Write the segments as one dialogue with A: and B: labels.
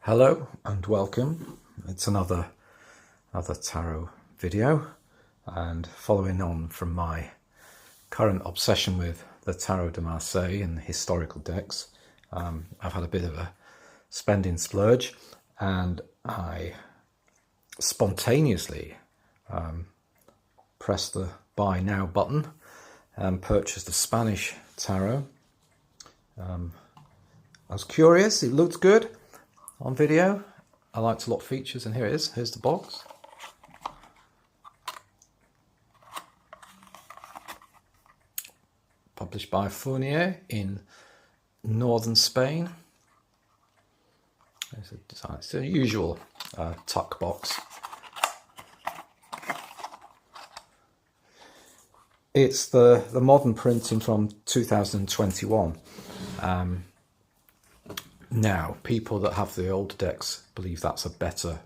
A: Hello and welcome. It's another tarot video, and following on from my current obsession with the Tarot de Marseille and the historical decks, I've had a bit of a spending splurge, and I spontaneously pressed the buy now button and purchased a Spanish tarot. I was curious, it looked good on video. I liked a lot of features, and here it is. Here's the box. Published by Fournier in northern Spain. There's a design. It's a usual tuck box. It's the modern printing from 2021. Now, people that have the older decks believe that's a better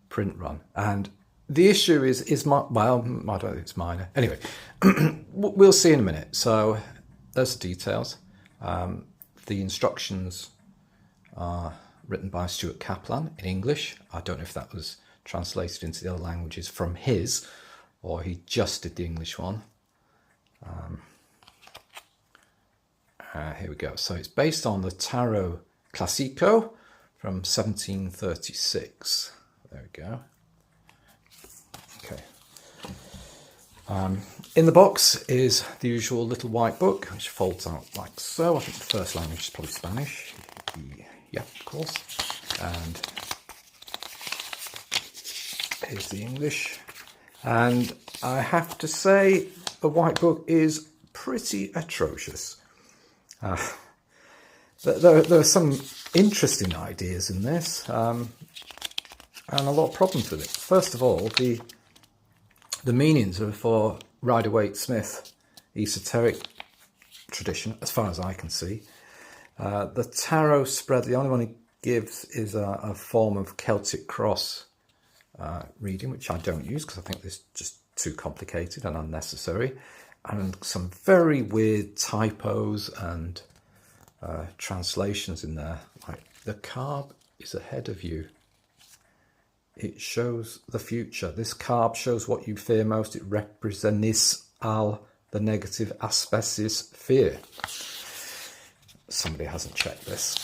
A: print run. And the issue is well, I don't think it's minor. Anyway, we'll see in a minute. So there's the details. The instructions are written by Stuart Kaplan in English. I don't know if that was translated into the other languages from his, or he just did the English one. Here we go. So it's based on the Tarot Clásico from 1736. There we go. Okay. In the box is the usual little white book, which folds out like so. I think the first language is probably Spanish. Yeah, of course. And here's the English. And I have to say, the white book is pretty atrocious. There are some interesting ideas in this, and a lot of problems with it. First of all, the meanings are for Rider-Waite-Smith esoteric tradition, as far as I can see. The tarot spread, the only one he gives is a form of Celtic cross reading, which I don't use because I think this is just too complicated and unnecessary, and some very weird typos and translations in there, like the carb is ahead of you. It shows the future. This carb shows what you fear most. It represents all the negative aspects fear. Somebody hasn't checked this.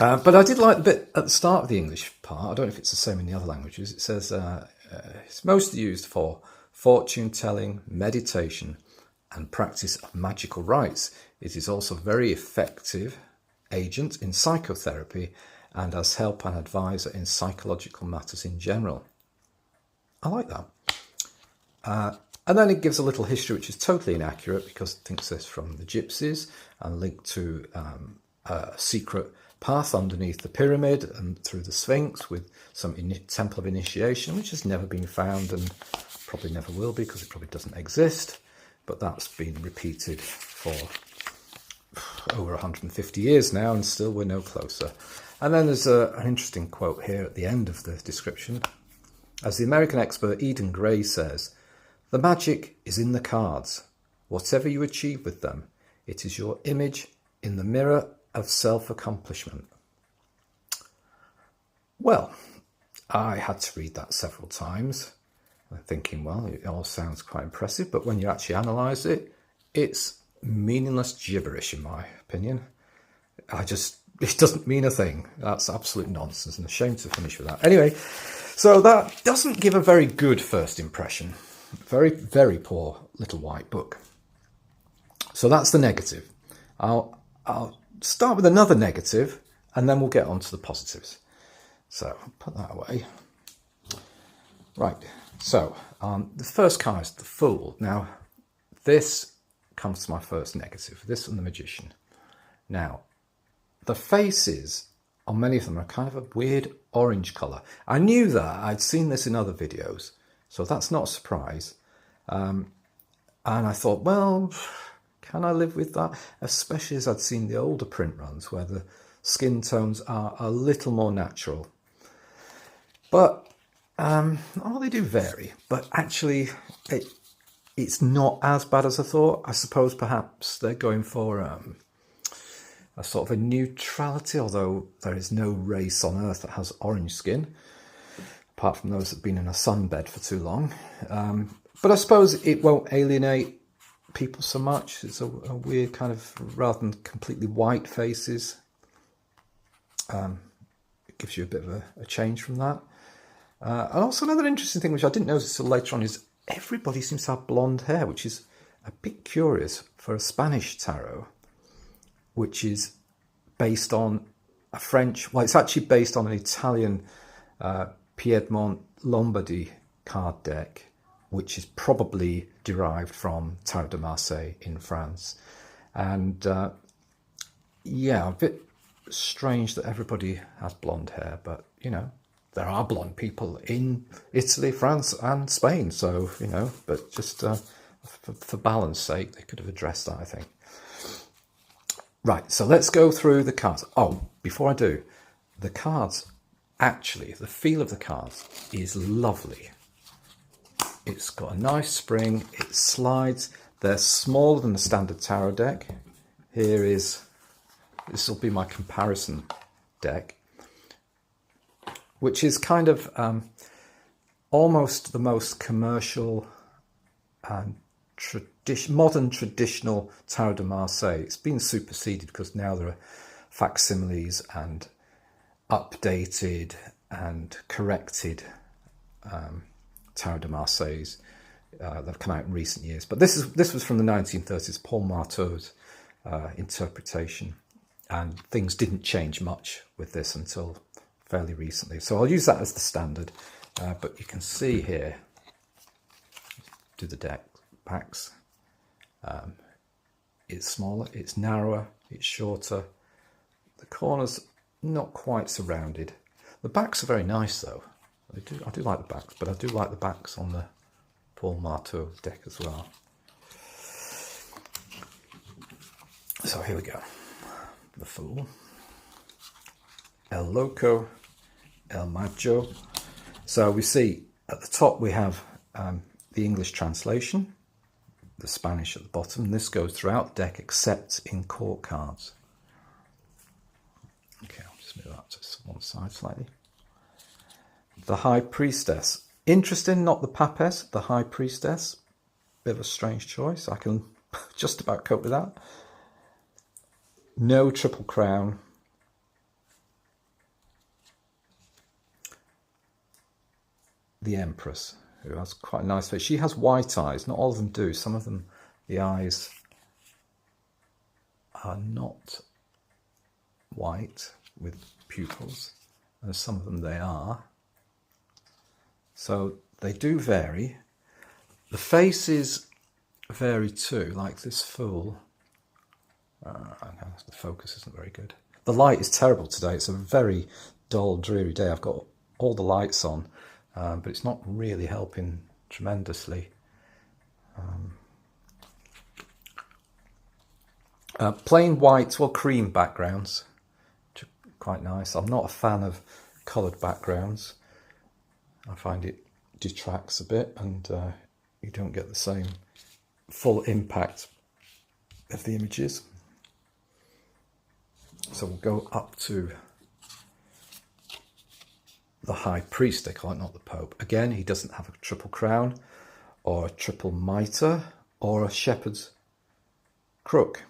A: But I did like the bit at the start of the English part. I don't know if it's the same in the other languages. It says it's mostly used for fortune telling, meditation, and practice of magical rites. It is also a very effective agent in psychotherapy and as help and advisor in psychological matters in general. I like that. And then it gives a little history which is totally inaccurate because it thinks this from the gypsies and linked to a secret path underneath the pyramid and through the Sphinx with some temple of initiation, which has never been found and probably never will be because it probably doesn't exist. But that's been repeated for over 150 years now, and still we're no closer. And then there's an interesting quote here at the end of the description. As the American expert Eden Gray says, "The magic is in the cards. Whatever you achieve with them, it is your image in the mirror of self-accomplishment." Well, I had to read that several times, thinking, well, it all sounds quite impressive, but when you actually analyse it, it's meaningless gibberish, in my opinion. It doesn't mean a thing. That's absolute nonsense, and a shame to finish with that. Anyway, so that doesn't give a very good first impression. Very, very poor little white book. So that's the negative. I'll start with another negative, and then we'll get on to the positives. So I'll put that away. Right. So, the first card is the Fool. Now, this comes to my first negative, this and the Magician. Now, the faces on many of them are kind of a weird orange colour. I knew that. I'd seen this in other videos, so that's not a surprise. And I thought, well, can I live with that? Especially as I'd seen the older print runs where the skin tones are a little more natural. But they do vary, but actually it's not as bad as I thought. I suppose perhaps they're going for a sort of a neutrality, although there is no race on earth that has orange skin, apart from those that have been in a sunbed for too long. But I suppose it won't alienate people so much. It's a weird kind of, rather than completely white faces, it gives you a bit of a change from that. And also another interesting thing, which I didn't notice until later on, is everybody seems to have blonde hair, which is a bit curious for a Spanish tarot, which is based on a French, well, it's actually based on an Italian Piedmont Lombardy card deck, which is probably derived from Tarot de Marseille in France. And yeah, a bit strange that everybody has blonde hair, but you know, there are blonde people in Italy, France and Spain, so you know, but just for balance sake, they could have addressed that, I think. Right, so let's go through the cards. Oh, before I do, the cards, actually, the feel of the cards is lovely. It's got a nice spring, it slides, they're smaller than the standard tarot deck. This will be my comparison deck, which is kind of almost the most commercial and modern traditional Tarot de Marseille. It's been superseded because now there are facsimiles and updated and corrected Tarot de Marseilles that have come out in recent years. But this was from the 1930s, Paul Marteau's interpretation, and things didn't change much with this until fairly recently. So I'll use that as the standard, but you can see here, do the deck packs, it's smaller, it's narrower, it's shorter, the corners not quite surrounded. The backs are very nice though. I do like the backs, but I do like the backs on the Paul Marteau deck as well. So here we go. The Fool, El Loco, El Macho. So we see at the top we have the English translation, the Spanish at the bottom. This goes throughout the deck except in court cards. Okay, I'll just move that to one side slightly. The High Priestess. Interesting, not the Papess, the High Priestess. Bit of a strange choice. I can just about cope with that. No Triple Crown. The Empress, who has quite a nice face. She has white eyes. Not all of them do. Some of them, the eyes are not white with pupils, and some of them they are. So they do vary. The faces vary too, like this Fool. The focus isn't very good. The light is terrible today. It's a very dull, dreary day. I've got all the lights on, but it's not really helping tremendously. Plain white or cream backgrounds, which are quite nice. I'm not a fan of coloured backgrounds. I find it detracts a bit, and you don't get the same full impact of the images. So we'll go up to the High Priest, they call it, not the Pope. Again, he doesn't have a triple crown or a triple mitre or a shepherd's crook.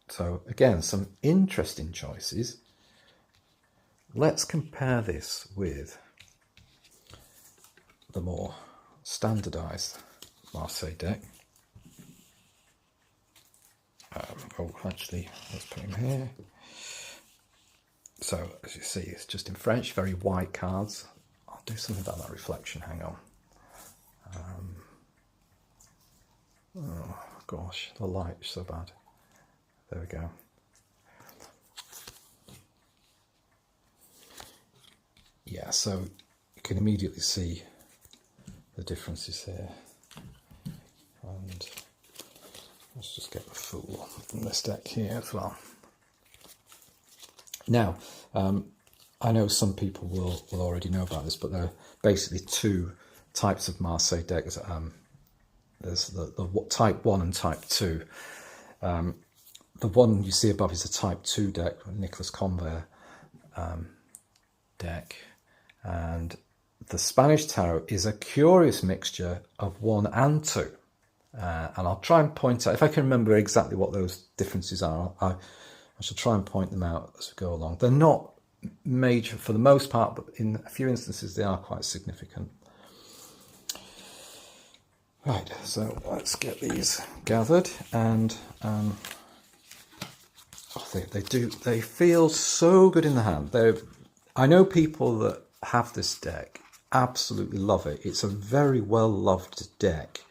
A: So again, some interesting choices. Let's compare this with the more standardised Marseille deck. Actually, let's put him here. So, as you see, it's just in French, very white cards. I'll do something about that reflection, hang on. Oh, gosh, the light is so bad. There we go. Yeah, so you can immediately see the differences here. And let's just get the Fool from this deck here as well. Now, I know some people will already know about this, but there are basically two types of Marseille decks. There's the type 1 and type 2. The one you see above is a Type 2 deck, Nicholas Convair deck. And the Spanish Tarot is a curious mixture of 1 and 2. And I'll try and point out, if I can remember exactly what those differences are, I shall try and point them out as we go along. They're not major for the most part, but in a few instances they are quite significant. Right, so let's get these gathered, and they feel so good in the hand. I know people that have this deck absolutely love it. It's a very well loved deck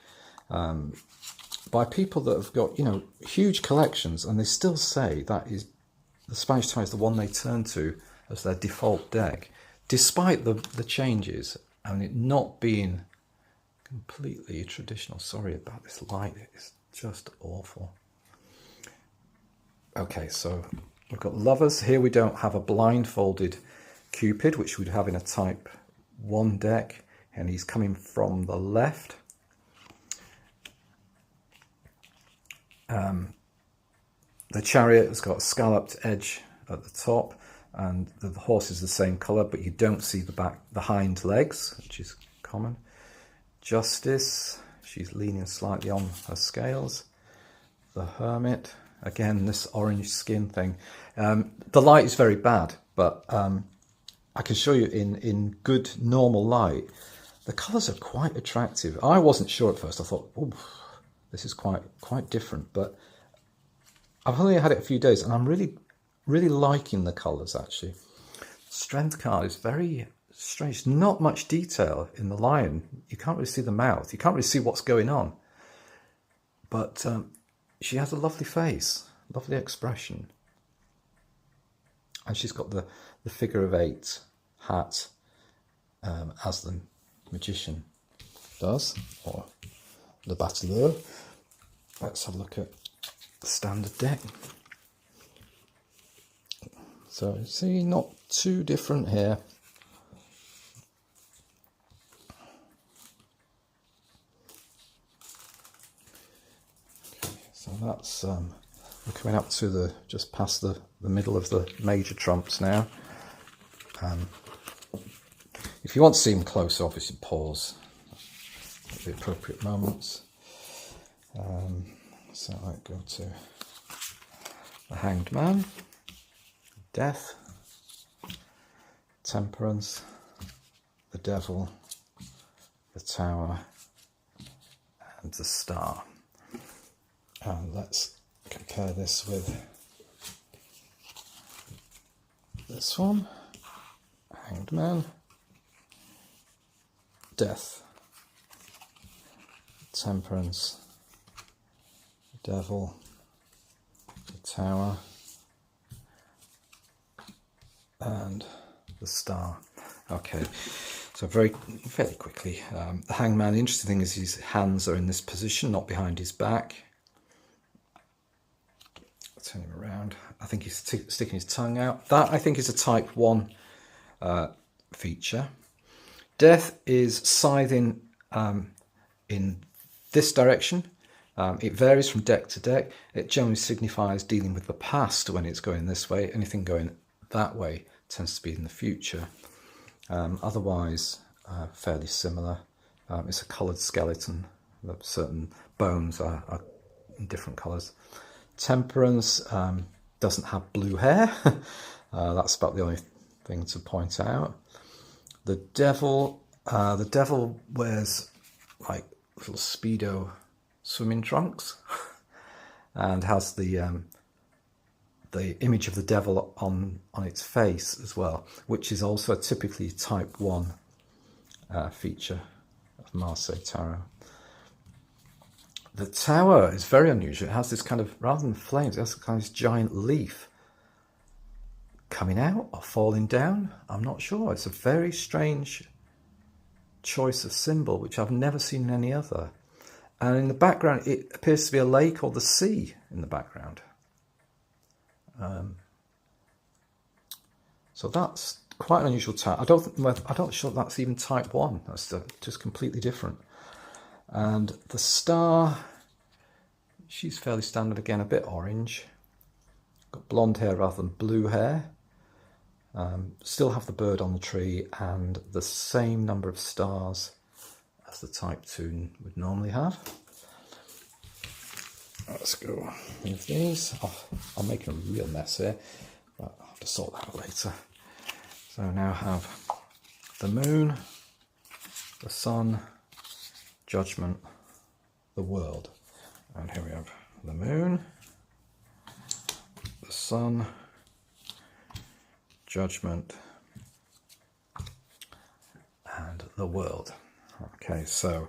A: by people that have got, you know, huge collections, and they still say that is the Spanish Tarot is the one they turn to as their default deck, despite the changes and it not being completely traditional. Sorry about this light, it's just awful. Okay, so we've got Lovers. Here we don't have a blindfolded Cupid, which we'd have in a Type 1 deck, and he's coming from the left. The Chariot has got a scalloped edge at the top, and the horse is the same colour, but you don't see the hind legs, which is common. Justice, she's leaning slightly on her scales. The Hermit, again, this orange skin thing. The light is very bad, but I can show you in good normal light. The colours are quite attractive. I wasn't sure at first. I thought, oh, this is quite different, but I've only had it a few days, and I'm really liking the colours, actually. Strength card is very strange. Not much detail in the lion. You can't really see the mouth. You can't really see what's going on. But she has a lovely face, lovely expression. And she's got the figure of 8 hat as the magician does, or the battleur. Let's have a look at the standard deck. So see, not too different here. Okay, so that's we're coming up to just past the middle of the major trumps now. If you want to see them closer, obviously pause at the appropriate moments. So I go to the Hanged Man, Death, Temperance, the Devil, the Tower, and the Star. And let's compare this with this one. Hanged Man, Death, Temperance, Devil, the Tower, and the Star. Okay, so fairly quickly, the Hanged Man, the interesting thing is his hands are in this position, not behind his back. Turn him around. I think he's sticking his tongue out. That, I think, is a Type 1 feature. Death is scything in this direction. It varies from deck to deck. It generally signifies dealing with the past when it's going this way. Anything going that way tends to be in the future. Otherwise, fairly similar. It's a coloured skeleton. Certain bones are in different colours. Temperance doesn't have blue hair. That's about the only thing to point out. The Devil wears like little Speedo swimming trunks and has the image of the devil on its face as well, which is also a typically Type 1 feature of Marseille Tarot. The Tower is very unusual. It has this kind of, rather than flames, it has kind of this giant leaf coming out or falling down. I'm not sure. It's a very strange choice of symbol, which I've never seen in any other. And in the background, it appears to be a lake or the sea in the background. So that's quite an unusual type. I'm not sure that's even Type 1. That's just completely different. And the Star, she's fairly standard again, a bit orange. Got blonde hair rather than blue hair. Still have the bird on the tree and the same number of stars as the type 2 would normally have. Let's go with these. I'm making a real mess here, but I'll have to sort that out later. So now have the moon, the sun, judgment, the world. And here we have the moon, the sun, judgment, and the world. Okay, so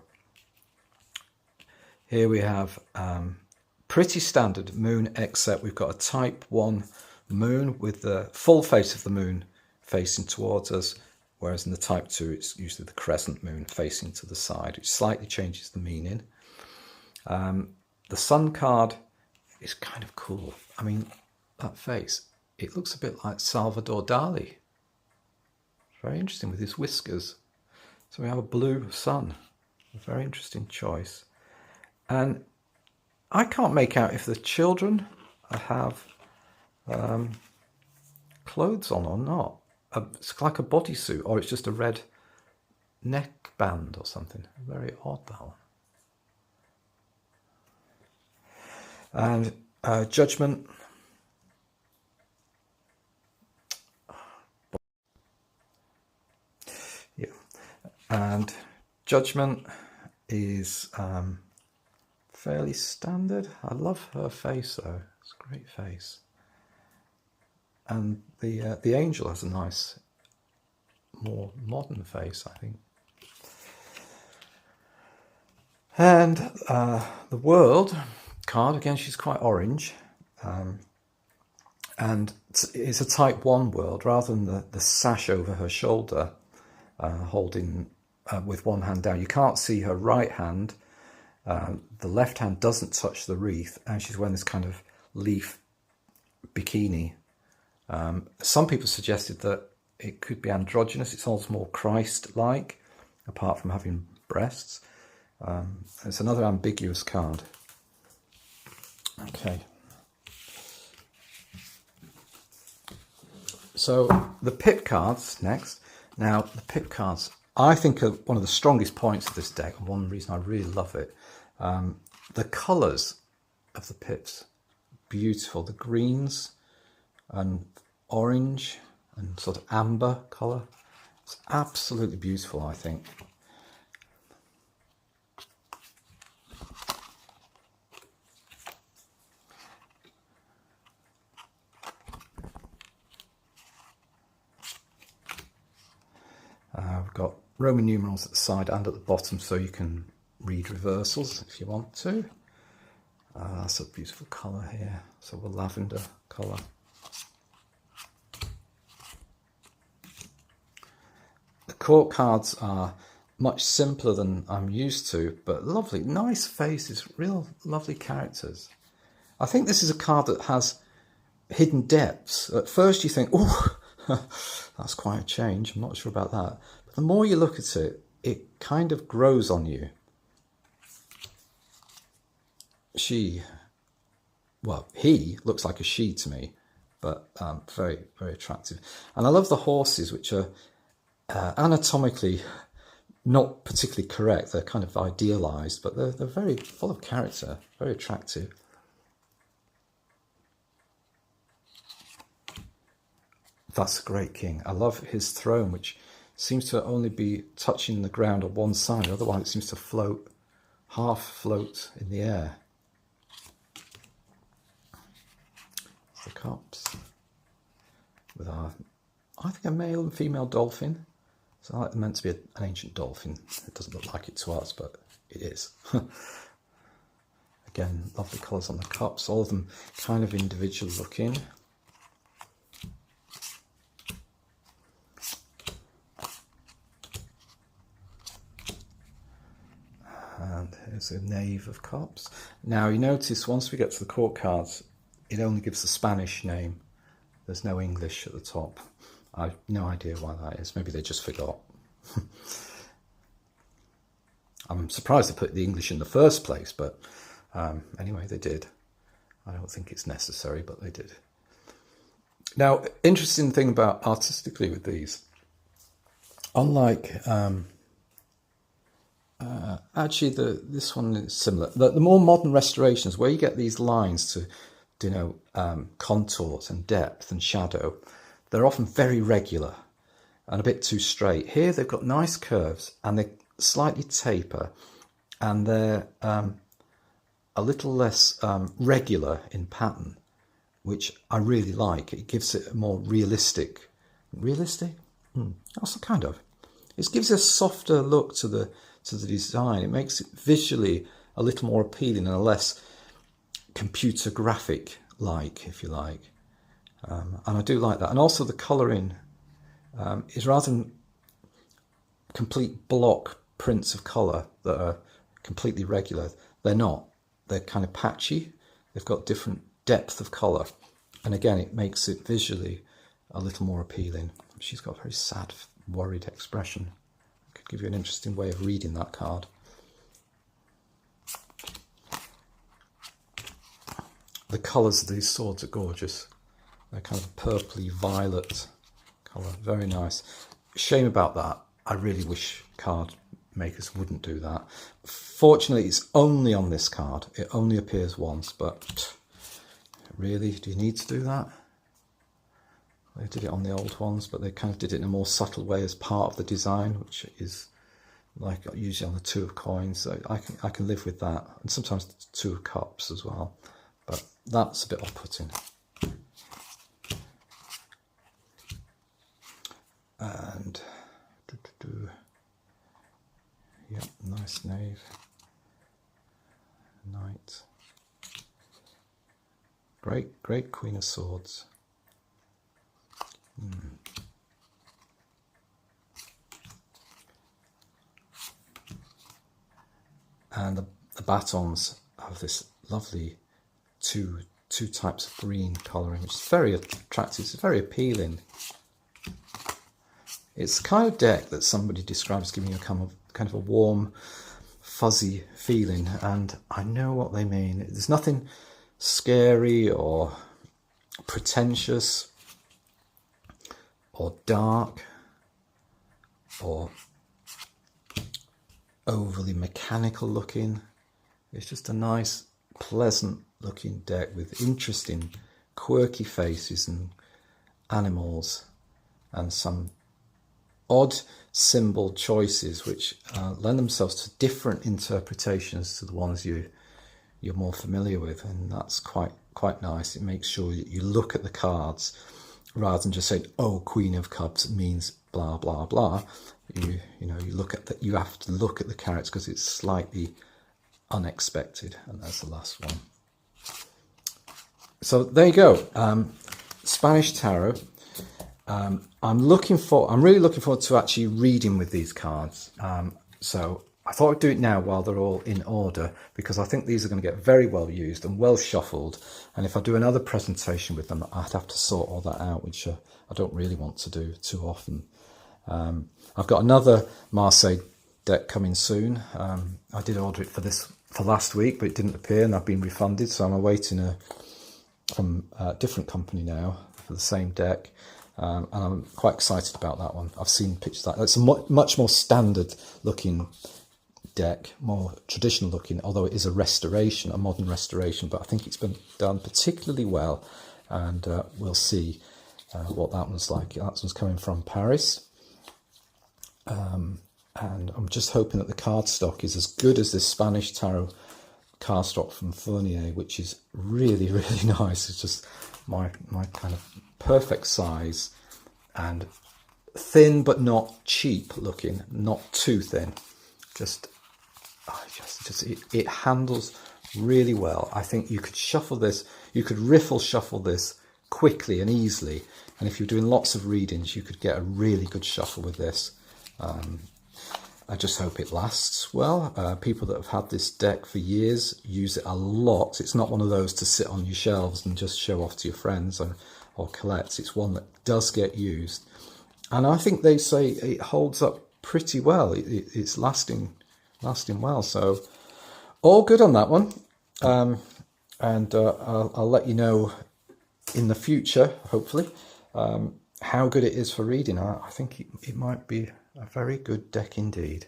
A: here we have pretty standard moon, except we've got a type 1 moon with the full face of the moon facing towards us, whereas in the type 2 it's usually the crescent moon facing to the side, which slightly changes the meaning. The sun card is kind of cool. I mean, that face, it looks a bit like Salvador Dali. Very interesting with his whiskers. So we have a blue sun, a very interesting choice. And I can't make out if the children have clothes on or not. It's like a bodysuit, or it's just a red neckband or something. Very odd, that one. And judgment. Yeah. And judgment is fairly standard. I love her face though. It's a great face. And the angel has a nice, more modern face, I think. And the world card, again, she's quite orange. And it's a type 1 world, rather than the sash over her shoulder, holding with one hand down. You can't see her right hand. The left hand doesn't touch the wreath, and she's wearing this kind of leaf bikini. Some people suggested that it could be androgynous. It's almost more Christ-like, apart from having breasts. It's another ambiguous card. Okay. So the pip cards next. Now, the pip cards, I think, are one of the strongest points of this deck, and one reason I really love it. The colours of the pips, beautiful. The greens and orange and sort of amber colour. It's absolutely beautiful, I think. We've got Roman numerals at the side and at the bottom, so you can read reversals if you want to. That's a beautiful colour here, so a lavender colour. The court cards are much simpler than I'm used to, but lovely, nice faces, real lovely characters. I think this is a card that has hidden depths. At first you think, oh, that's quite a change, I'm not sure about that. But the more you look at it, it kind of grows on you. He looks like a she to me, but very, very attractive. And I love the horses, which are anatomically not particularly correct. They're kind of idealised, but they're very full of character, very attractive. That's a great king. I love his throne, which seems to only be touching the ground on one side. Otherwise, it seems to float, half float in the air. The cups with our, I think, a male and female dolphin. So it's meant to be an ancient dolphin. It doesn't look like it to us, but it is. Again, lovely colours on the cups, all of them kind of individual looking. And here's a knave of cups. Now you notice once we get to the court cards, it only gives the Spanish name. There's no English at the top. I've no idea why that is. Maybe they just forgot. I'm surprised they put the English in the first place, but anyway, they did. I don't think it's necessary, but they did. Now, interesting thing about artistically with these, unlike actually this one is similar. The more modern restorations, where you get these lines to denote contours and depth and shadow, they're often very regular and a bit too straight. Here they've got nice curves and they slightly taper, and they're a little less regular in pattern, which I really like. It gives it a more realistic, also kind of. It gives a softer look to the design. It makes it visually a little more appealing and a less computer graphic like, if you like. And I do like that. And also the colouring is rather than complete block prints of colour that are completely regular. They're not. They're kind of patchy. They've got different depth of colour. And again, it makes it visually a little more appealing. She's got a very sad, worried expression. I could give you an interesting way of reading that card. The colours of these swords are gorgeous. They're kind of purpley violet colour, very nice. Shame about that. I really wish card makers wouldn't do that. Fortunately, it's only on this card. It only appears once, but really, do you need to do that? They did it on the old ones, but they kind of did it in a more subtle way as part of the design, which is like usually on the Two of Coins. So I can live with that, and sometimes the Two of Cups as well. But that's a bit off-putting. And yep, nice knave, knight, great Queen of Swords. And the batons have this lovely two types of green colouring, which is very attractive. It's very appealing. It's the kind of deck that somebody describes giving you a kind of a warm, fuzzy feeling, and I know what they mean. There's nothing scary or pretentious or dark or overly mechanical looking. It's just a nice, pleasant looking deck with interesting, quirky faces and animals and some odd symbol choices which lend themselves to different interpretations to the ones you're more familiar with, and that's quite nice. It makes sure you look at the cards rather than just saying, oh, Queen of Cups means blah blah blah. You look at that. You have to look at the characters because it's slightly unexpected. And that's the last one. So there you go. Spanish Tarot. I'm really looking forward to actually reading with these cards. So I thought I'd do it now while they're all in order, because I think these are going to get very well used and well shuffled. And if I do another presentation with them, I'd have to sort all that out, which I don't really want to do too often. I've got another Marseille deck coming soon. I did order it for last week, but it didn't appear and I've been refunded. So I'm awaiting from a different company now for the same deck. And I'm quite excited about that one. I've seen pictures of that. It's a much more standard looking deck, more traditional looking, although it is a restoration, a modern restoration, but I think it's been done particularly well, and we'll see what that one's like. That one's coming from Paris. And I'm just hoping that the cardstock is as good as this Spanish Tarot cardstock from Fournier, which is really, really nice. It's just my kind of perfect size and thin but not cheap looking, not too thin. It handles really well. I think you could shuffle this, you could riffle shuffle this quickly and easily, and if you're doing lots of readings you could get a really good shuffle with this. I just hope it lasts well. People that have had this deck for years use it a lot. It's not one of those to sit on your shelves and just show off to your friends or collect. It's one that does get used, and I think they say it holds up pretty well. It's lasting well, so all good on that one. And I'll let you know in the future, hopefully, how good it is for reading. I think it might be a very good deck indeed.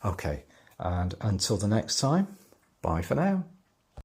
A: Okay, and until the next time, bye for now.